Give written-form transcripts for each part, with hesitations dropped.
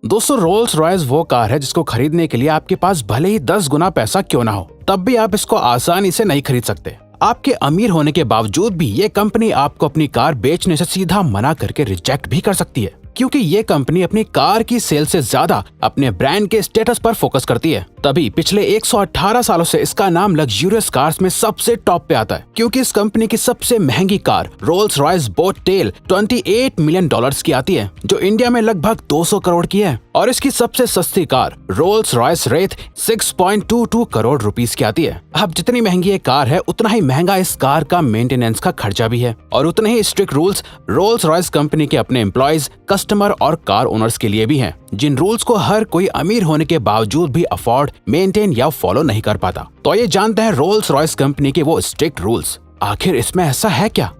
दोस्तों, Rolls Royce वो car है जिसको खरीदने के लिए आपके पास भले ही 10 गुना पैसा क्यों ना हो, तब भी आप इसको आसानी से नहीं खरीद सकते। आपके अमीर होने के बावजूद भी ये कंपनी आपको अपनी कार बेचने से सीधा मना करके रिजेक्ट भी कर सकती है, क्योंकि ये कंपनी अपनी कार की सेल से ज्यादा अपने ब्रांड के स्टेटस पर फोकस करती है। तभी पिछले 118 सालों से इसका नाम लग्जूरियस कार्स में सबसे टॉप पे आता है, क्योंकि इस कंपनी की सबसे महंगी car Rolls Royce boat tail 28 million dollars की आती है, जो इंडिया में लगभग 200 करोड़ की है। और इसकी सबसे सस्ती car Rolls Royce Wraith 6.22 crore rupees की आती है। अब जितनी महंगी ये कार है, उतना ही महंगा इस कार का मेंटेनेंस का खर्चा भी है, और उतने ही strict rules Rolls Royce company के अपने एम्प्लॉयज, कस्टमर और कार ओनर्स के लिए भी हैं, जिन रूल्स को हर कोई अमीर होने के बावजूद भी अफोर्ड, मेंटेन या फॉलो नहीं कर पाता। तो ये जानते हैं रोल्स रॉयस कंपनी के वो स्ट्रिक्ट रूल्स। आखिर इसमें ऐसा है क्या?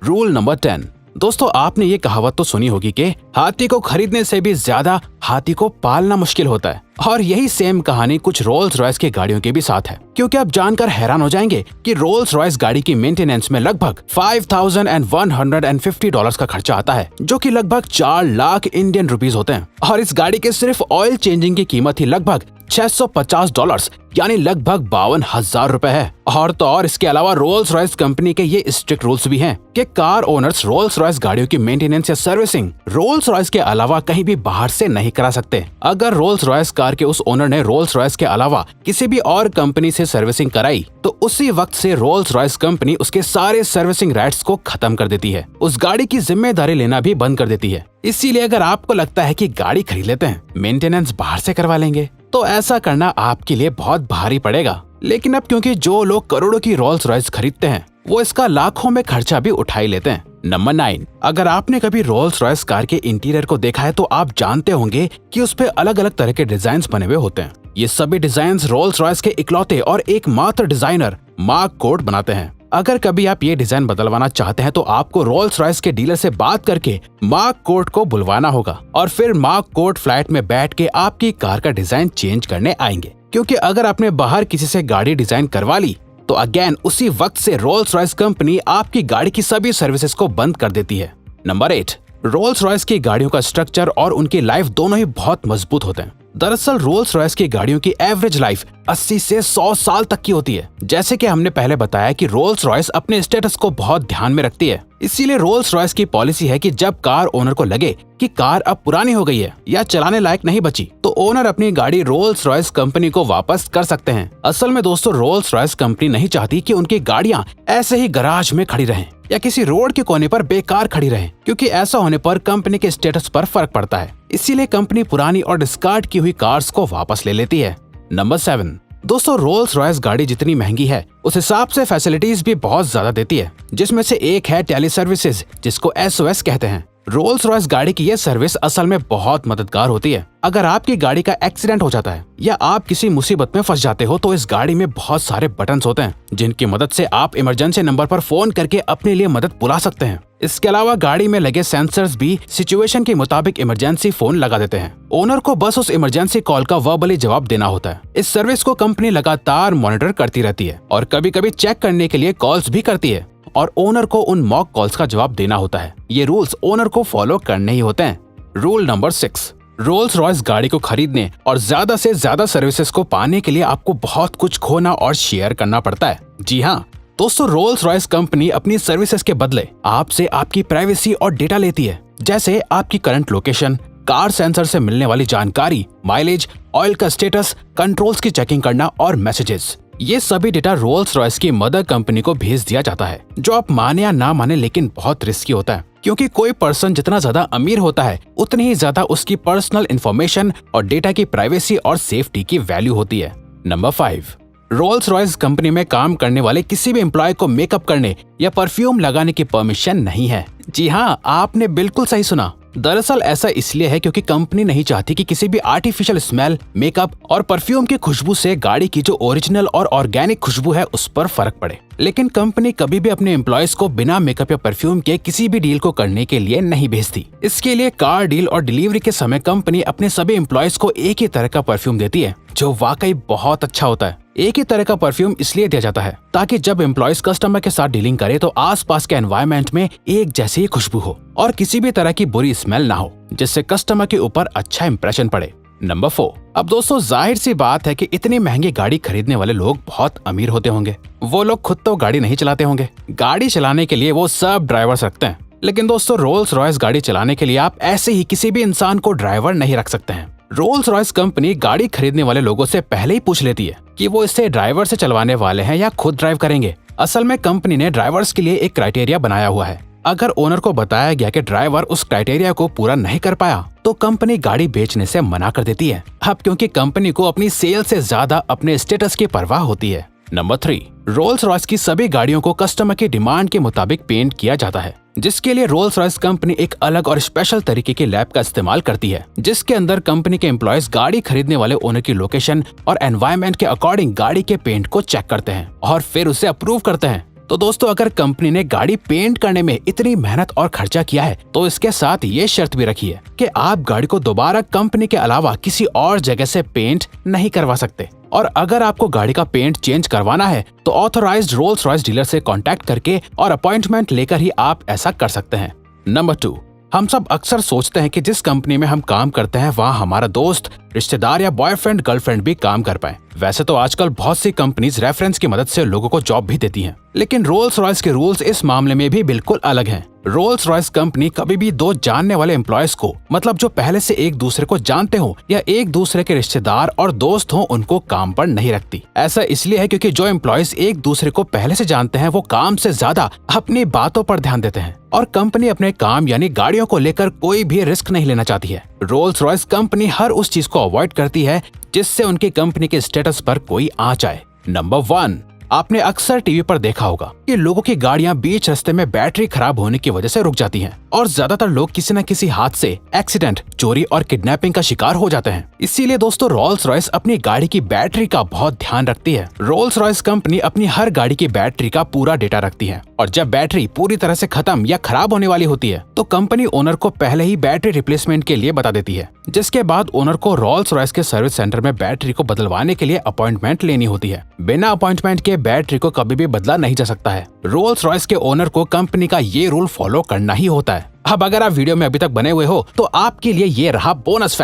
Rule number 10। दोस्तों, आपने ये कहावत तो सुनी होगी कि हाथी को खरीदने से भी ज्यादा हाथी को पालना मुश्किल होता है, और यही सेम कहानी कुछ रोल्स रॉयस की गाड़ियों के भी साथ है, क्योंकि आप जानकर हैरान हो जाएंगे कि रोल्स रॉयस गाड़ी की मेंटेनेंस में लगभग $5,150 का खर्चा आता है, जो कि लगभग 4 लाख इंडियन रुपीस होते हैं। और इस गाड़ी के सिर्फ ऑयल चेंजिंग की कीमत ही लगभग $650 यानी लगभग 52,000 रुपए है। और तो और इसके अलावा रोल्स रॉयस कंपनी के ये स्ट्रिक्ट रूल्स भी हैं कि कार ओनर्स रोल्स रॉयस गाड़ियों की मेंटेनेंस या सर्विसिंग रोल्स रॉयस के अलावा कहीं भी बाहर से नहीं करा सकते। अगर रोल्स रॉयस कार के उस ओनर ने रोल्स रॉयस के अलावा किसी भी और कंपनी से सर्विसिंग कराई, तो उसी वक्त से रोल्स रॉयस कंपनी उसके सारे सर्विसिंग राइट्स को खत्म कर देती है, उस गाड़ी की जिम्मेदारी लेना भी बंद कर देती है। इसीलिए अगर आपको लगता है कि गाड़ी खरीद लेते हैं, मेंटेनेंस बाहर से करवा लेंगे, तो ऐसा करना आपके लिए बहुत भारी पड़ेगा। लेकिन अब क्योंकि जो लोग करोड़ों की रोल्स रॉयस खरीदते हैं, वो इसका लाखों में खर्चा भी उठा ही लेते हैं। नंबर 9। अगर आपने कभी रोल्स रॉयस कार के इंटीरियर को देखा है, तो आप जानते होंगे कि उस पे अलग अलग तरह के डिजाइन बने हुए होते हैं। ये सभी डिजाइन रोल्स रॉयस के इकलौते और एकमात्र डिजाइनर मार्क कोर्ट बनाते हैं। अगर कभी आप ये डिजाइन बदलवाना चाहते हैं, तो आपको रोल्स रॉयस के डीलर से बात करके मार्क कोर्ट को बुलवाना होगा, और फिर मार्क कोर्ट फ्लैट में बैठ के आपकी कार का डिजाइन चेंज करने आएंगे। क्योंकि अगर आपने बाहर किसी से गाड़ी डिजाइन करवा ली, तो अगेन उसी वक्त से रोल्स रॉयस कंपनी आपकी गाड़ी की सभी सर्विसेज को बंद कर देती है। नंबर 8। रोल्स रॉयस की गाड़ियों का स्ट्रक्चर और उनकी लाइफ दोनों ही बहुत मजबूत होते हैं। दरअसल रोल्स रॉयस की गाड़ियों की एवरेज लाइफ 80 से 100 साल तक की होती है। जैसे कि हमने पहले बताया कि रोल्स रॉयस अपने स्टेटस को बहुत ध्यान में रखती है, इसीलिए रोल्स रॉयस की पॉलिसी है कि जब कार ओनर को लगे कि कार अब पुरानी हो गई है या चलाने लायक नहीं बची, तो ओनर अपनी गाड़ी रोल्स रॉयस कंपनी को वापस कर सकते हैं। असल में दोस्तों, रोल्स रॉयस कंपनी नहीं चाहती कि उनकी गाड़ियां ऐसे ही गराज में खड़ी रहें या किसी रोड के कोने पर बेकार खड़ी रहें, क्योंकि ऐसा होने पर कंपनी के स्टेटस पर फर्क पड़ता है। इसीलिए कंपनी पुरानी और डिस्कार्ड की हुई कार्स को वापस ले लेती है। नंबर 7। दोस्तों, रोल्स रॉयस गाड़ी जितनी महंगी है, उस हिसाब से फैसिलिटीज भी बहुत ज्यादा देती है, जिसमें से एक है टेली सर्विसेज, जिसको SOS कहते हैं। रोल्स रॉयस गाड़ी की ये सर्विस असल में बहुत मददगार होती है। अगर आपकी गाड़ी का एक्सीडेंट हो जाता है या आप किसी मुसीबत में फंस जाते हो, तो इस गाड़ी में बहुत सारे बटन्स होते हैं, जिनकी मदद से आप इमरजेंसी नंबर पर फोन करके अपने लिए मदद बुला सकते हैं। इसके अलावा गाड़ी में लगे सेंसर्स भी सिचुएशन के मुताबिक इमरजेंसी फोन लगा देते हैं। ओनर को बस उस इमरजेंसी कॉल का वर्बली जवाब देना होता है। इस सर्विस को कंपनी लगातार मॉनिटर करती रहती है और कभी कभी चेक करने के लिए कॉल्स भी करती है, और ओनर को उन मॉक कॉल्स का जवाब देना होता है। ये रूल्स ओनर को फॉलो करने ही होते हैं। Rule number 6। रोल्स रॉयस गाड़ी को खरीदने और ज्यादा से ज्यादा सर्विसेज को पाने के लिए आपको बहुत कुछ खोना और शेयर करना पड़ता है। जी हाँ दोस्तों, रोल्स रॉयस कंपनी अपनी सर्विसेज के बदले आपसे आपकी प्राइवेसी और डेटा लेती है, जैसे आपकी करंट लोकेशन, कार सेंसर से मिलने वाली जानकारी, माइलेज, ऑयल का स्टेटस, कंट्रोल्स की चेकिंग करना और मैसेजेस। ये सभी डेटा रोल्स रॉयस की मदर कंपनी को भेज दिया जाता है, जो आप माने या ना माने लेकिन बहुत रिस्की होता है, क्योंकि कोई पर्सन जितना ज्यादा अमीर होता है, उतनी ही ज्यादा उसकी पर्सनल इंफॉर्मेशन और डेटा की प्राइवेसी और सेफ्टी की वैल्यू होती है। नंबर 5। रोल्स रॉयस कंपनी में काम करने वाले किसी भी एम्प्लॉय को मेकअप करने या परफ्यूम लगाने की परमिशन नहीं है। जी हाँ, आपने बिल्कुल सही सुना। दरअसल ऐसा इसलिए है क्योंकि कंपनी नहीं चाहती कि किसी भी आर्टिफिशियल स्मेल, मेकअप और परफ्यूम की खुशबू से गाड़ी की जो ओरिजिनल और ऑर्गेनिक खुशबू है उस पर फर्क पड़े। लेकिन कंपनी कभी भी अपने एम्प्लॉयज को बिना मेकअप या परफ्यूम के किसी भी डील को करने के लिए नहीं भेजती। इसके लिए कार डील और डिलीवरी के समय कंपनी अपने सभी एम्प्लॉयज को एक ही तरह का परफ्यूम देती है, जो वाकई बहुत अच्छा होता है। एक ही तरह का परफ्यूम इसलिए दिया जाता है ताकि जब एम्प्लॉयज कस्टमर के साथ डीलिंग करे तो आसपास के एनवायरनमेंट में एक जैसी ही खुशबू हो और किसी भी तरह की बुरी स्मेल ना हो, जिससे कस्टमर के ऊपर अच्छा इंप्रेशन पड़े। नंबर 4। अब दोस्तों जाहिर सी बात है कि इतनी महंगी गाड़ी खरीदने वाले लोग बहुत अमीर होते होंगे। वो लोग खुद तो गाड़ी नहीं चलाते होंगे, गाड़ी चलाने के लिए वो सब ड्राइवर्स रखते हैं। लेकिन दोस्तों रोल्स रॉयस गाड़ी चलाने के लिए आप ऐसे ही किसी भी इंसान को ड्राइवर नहीं रख सकते हैं। रोल्स रॉयस कंपनी गाड़ी खरीदने वाले लोगों से पहले ही पूछ लेती है कि वो इसे ड्राइवर से चलवाने वाले हैं या खुद ड्राइव करेंगे। असल में कंपनी ने ड्राइवर्स के लिए एक क्राइटेरिया बनाया हुआ है। अगर ओनर को बताया गया कि ड्राइवर उस क्राइटेरिया को पूरा नहीं कर पाया तो कंपनी गाड़ी बेचने से मना कर देती है। अब क्योंकि कंपनी को अपनी सेल से ज्यादा अपने स्टेटस की परवाह होती है। नंबर 3। रोल्स रॉयस की सभी गाड़ियों को कस्टमर की डिमांड के मुताबिक पेंट किया जाता है, जिसके लिए रोल्स रॉयस कंपनी एक अलग और स्पेशल तरीके की लैब का इस्तेमाल करती है, जिसके अंदर कंपनी के एम्प्लॉयज गाड़ी खरीदने वाले ओनर की लोकेशन और एनवायरनमेंट के अकॉर्डिंग गाड़ी के पेंट को चेक करते हैं और फिर उसे अप्रूव करते हैं। तो दोस्तों अगर कंपनी ने गाड़ी पेंट करने में इतनी मेहनत और खर्चा किया है तो इसके साथ ये शर्त भी रखी है कि आप गाड़ी को दोबारा कंपनी के अलावा किसी और जगह से पेंट नहीं करवा सकते। और अगर आपको गाड़ी का पेंट चेंज करवाना है तो ऑथराइज्ड रोल्स रॉयस डीलर से कांटेक्ट करके और अपॉइंटमेंट लेकर ही आप ऐसा कर सकते हैं। नंबर 2। हम सब अक्सर सोचते हैं कि जिस कंपनी में हम काम करते हैं वहाँ हमारा दोस्त, रिश्तेदार या बॉयफ्रेंड गर्लफ्रेंड भी काम कर पाए। वैसे तो आजकल बहुत सी कंपनीज रेफरेंस की मदद से लोगों को जॉब भी देती हैं, लेकिन रोल्स रॉयस के रूल्स इस मामले में भी बिल्कुल अलग हैं। रोल्स रॉयस कंपनी कभी भी दो जानने वाले एम्प्लॉयज को, मतलब जो पहले से एक दूसरे को जानते हो या एक दूसरे के रिश्तेदार और दोस्त हो, उनको काम पर नहीं रखती। ऐसा इसलिए है क्योंकि जो एम्प्लॉयज एक दूसरे को पहले से जानते हैं वो काम से ज्यादा अपनी बातों पर ध्यान देते हैं और कंपनी अपने काम यानी गाड़ियों को लेकर कोई भी रिस्क नहीं लेना चाहती है। रोल्स रॉयस कंपनी हर उस चीज को अवॉइड करती है जिससे उनकी कंपनी के स्टेटस पर कोई आंच आए। नंबर 1। आपने अक्सर टीवी पर देखा होगा कि लोगों की गाड़ियां बीच रास्ते में बैटरी खराब होने की वजह से रुक जाती हैं और ज्यादातर लोग किसी न किसी हादसे, एक्सीडेंट, चोरी और किडनैपिंग का शिकार हो जाते हैं। इसीलिए दोस्तों रोल्स रॉयस अपनी गाड़ी की बैटरी का बहुत ध्यान रखती है। रोल्स रॉयस कंपनी अपनी हर गाड़ी की बैटरी का पूरा डेटा रखती है और जब बैटरी पूरी तरह से खत्म या खराब होने वाली होती है तो कंपनी ओनर को पहले ही बैटरी रिप्लेसमेंट के लिए बता देती है, जिसके बाद ओनर को रोल्स रॉयस के सर्विस सेंटर में बैटरी को बदलवाने के लिए अपॉइंटमेंट लेनी होती है। बिना अपॉइंटमेंट के बैटरी को कभी भी बदला नहीं जा सकता है। रोल्स रॉयस के ओनर को कंपनी का ये रूल फॉलो करना ही होता है। अब अगर आप वीडियो में अभी तक बने हुए हो तो आपके लिए ये रहा बोनस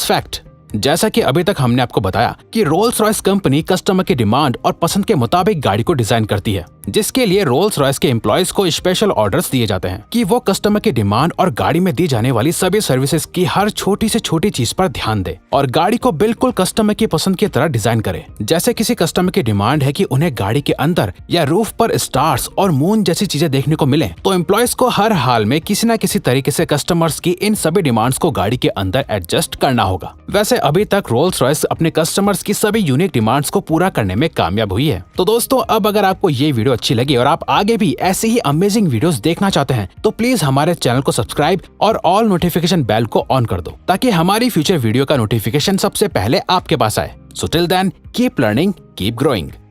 फैक्ट। जैसा कि अभी तक हमने आपको बताया कि रोल्स रॉयस कंपनी कस्टमर की डिमांड और पसंद के मुताबिक गाड़ी को डिजाइन करती है, जिसके लिए रोल्स रॉयस के एम्प्लॉयज को स्पेशल ऑर्डर्स दिए जाते हैं कि वो कस्टमर की डिमांड और गाड़ी में दी जाने वाली सभी सर्विसेज की हर छोटी से छोटी चीज पर ध्यान दे और गाड़ी को बिल्कुल कस्टमर की पसंद की तरह डिजाइन करे। जैसे किसी कस्टमर की डिमांड है कि उन्हें गाड़ी के अंदर या रूफ पर स्टार्स और मून जैसी चीजें देखने को मिले, तो एम्प्लॉयज को हर हाल में किसी न किसी तरीके से कस्टमर्स की इन सभी डिमांड्स को गाड़ी के अंदर एडजस्ट करना होगा। वैसे अभी तक रोल्स रॉयस अपने कस्टमर्स की सभी यूनिक डिमांड्स को पूरा करने में कामयाब हुई है। तो दोस्तों अब अगर आपको ये वीडियो अच्छी लगी और आप आगे भी ऐसे ही अमेजिंग वीडियोस देखना चाहते हैं तो प्लीज हमारे चैनल को सब्सक्राइब और ऑल नोटिफिकेशन बेल को ऑन कर दो ताकि हमारी फ्यूचर वीडियो का नोटिफिकेशन सबसे पहले आपके पास आए। So till then keep learning, keep growing.